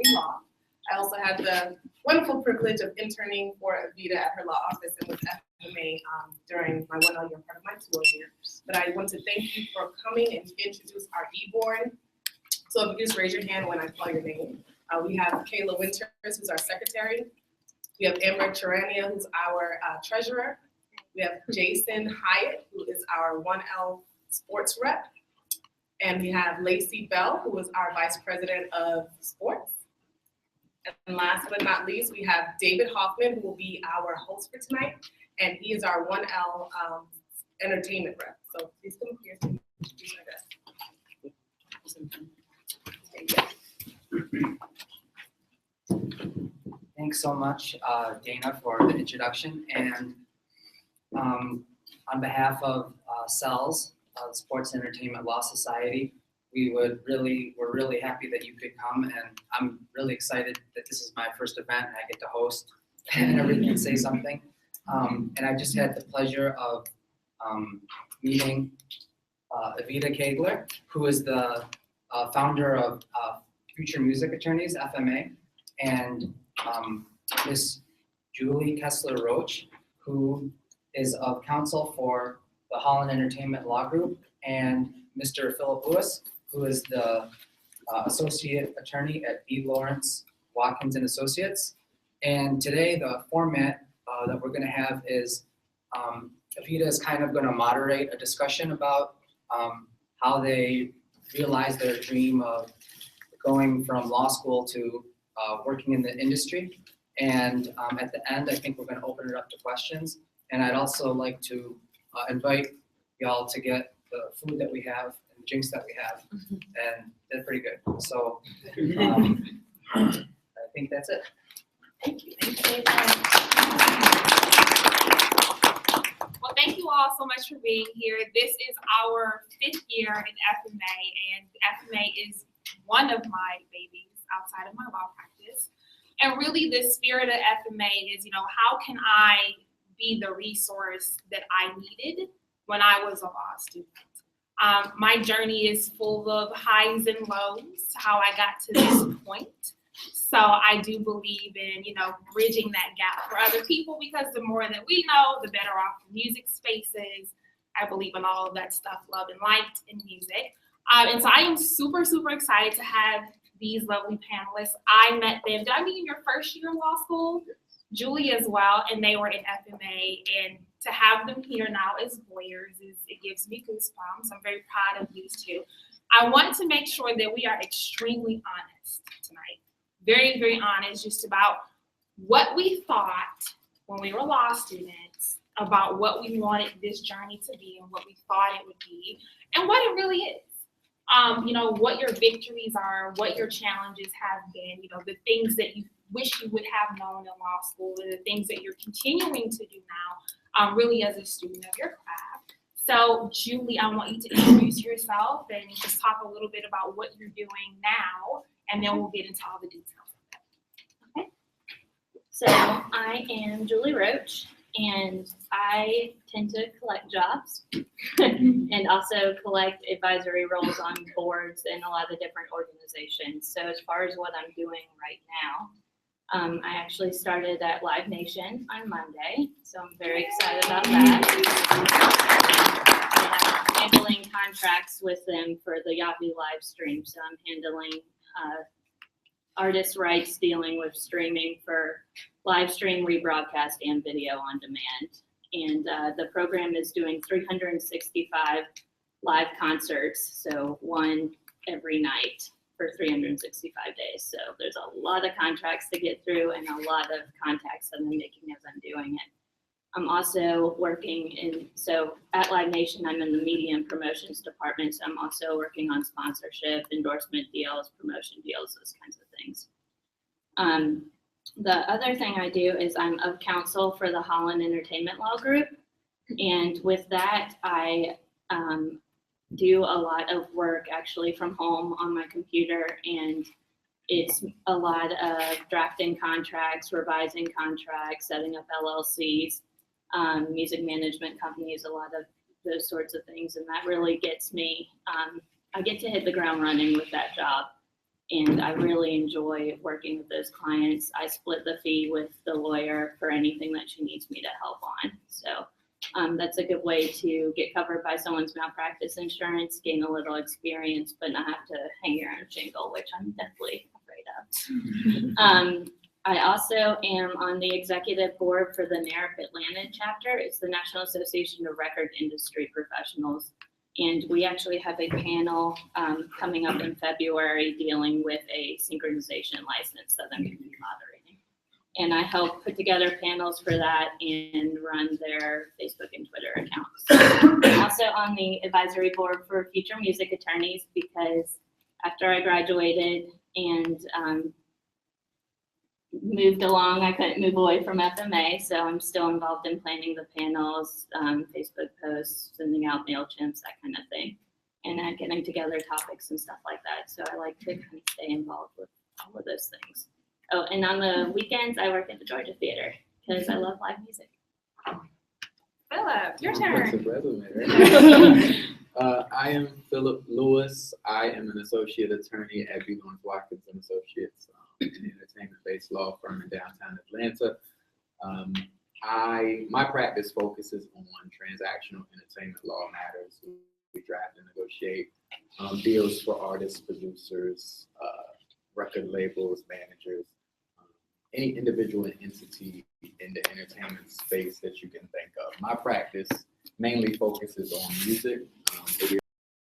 studying law. I also had the wonderful privilege of interning for Evita at her law office and with FMA during my 1 year part of my 2 year. But I want to thank you for coming and introduce our e-board. So if you just raise your hand when I call your name. We have Kayla Winters, who's our secretary. We have Amber Charania, who's our treasurer. We have Jason Hyatt, who is our 1L sports rep. And we have Lacey Bell, who is our vice president of sports. And last but not least, we have David Hoffman, who will be our host for tonight. And he is our 1L entertainment rep. So please come here to introduce our guest. Thanks so much, Dana, for the introduction. And on behalf of CELS, the Sports Entertainment Law Society, we're really happy that you could come, and I'm really excited that this is my first event and I get to host and everything and say something. And I just had the pleasure of meeting Evita Kegler, who is the founder of Future Music Attorneys, FMA, and Miss Julie Kessler-Roach, who is of counsel for the Holland Entertainment Law Group, and Mr. Philip Lewis, who is the associate attorney at B. Lawrence, Watkins and Associates. And today the format that we're going to have is Evita is kind of going to moderate a discussion about how they realized their dream of going from law school to working in the industry. And at the end, I think we're going to open it up to questions. And I'd also like to invite y'all to get the food that we have and the drinks that we have, and they're pretty good. So I think that's it. Thank you. Well, thank you all so much for being here. This is our 5th year in FMA, and FMA is one of my babies outside of my law practice. And really the spirit of FMA is, how can I be the resource that I needed when I was a law student? My journey is full of highs and lows to how I got to this point. So I do believe in, bridging that gap for other people, because the more that we know, the better off the music space is. I believe in all of that stuff, love and light in music. And so I am super, super excited to have these lovely panelists. I met them. Did I meet in your first year of law school? Julie as well, and they were in FMA. And to have them here now as lawyers, it gives me goosebumps. I'm very proud of these two. I want to make sure that we are extremely honest tonight. Very, very honest just about what we thought when we were law students about what we wanted this journey to be and what we thought it would be and what it really is. What your victories are, what your challenges have been, the things that you wish you would have known in law school, and the things that you're continuing to do now, really as a student of your craft. So, Julie, I want you to introduce yourself and just talk a little bit about what you're doing now, and then we'll get into all the details of that. Okay. So, I am Julie Roach, and I tend to collect jobs and also collect advisory roles on boards in a lot of different organizations. So as far as what I'm doing right now, I actually started at Live Nation on Monday, so I'm very excited about that. And I'm handling contracts with them for the Yahoo live stream, so I'm handling artist rights dealing with streaming for live stream, rebroadcast, and video on demand. And the program is doing 365 live concerts, so one every night for 365 days. So there's a lot of contracts to get through and a lot of contacts that I'm making as I'm doing it. I'm also working so at Live Nation, I'm in the media and promotions department, so I'm also working on sponsorship, endorsement deals, promotion deals, those kinds of things. The other thing I do is I'm of counsel for the Holland Entertainment Law Group. And with that, I do a lot of work actually from home on my computer. And it's a lot of drafting contracts, revising contracts, setting up LLCs, music management companies, a lot of those sorts of things. And that really gets me, I get to hit the ground running with that job. And I really enjoy working with those clients. I split the fee with the lawyer for anything that she needs me to help on. So that's a good way to get covered by someone's malpractice insurance, gain a little experience, but not have to hang your own shingle, which I'm definitely afraid of. I also am on the executive board for the NARP Atlanta chapter. It's the National Association of Record Industry Professionals. And we actually have a panel coming up in February dealing with a synchronization license that I'm going to be moderating. And I help put together panels for that and run their Facebook and Twitter accounts. I'm also on the advisory board for future music attorneys because after I graduated and moved along, I couldn't move away from FMA, so I'm still involved in planning the panels, Facebook posts, sending out MailChimps, that kind of thing, and getting together topics and stuff like that. So I like to kind of stay involved with all of those things. Oh, and on the weekends, I work at the Georgia Theater because I love live music. Philip, your turn. Impressive resume, right? I am Philip Lewis. I am an associate attorney at B. Lawrence Watkins and Associates, an entertainment-based law firm in downtown Atlanta. My practice focuses on transactional entertainment law matters. We draft and negotiate deals for artists, producers, record labels, managers, any individual entity in the entertainment space that you can think of. My practice mainly focuses on music, but we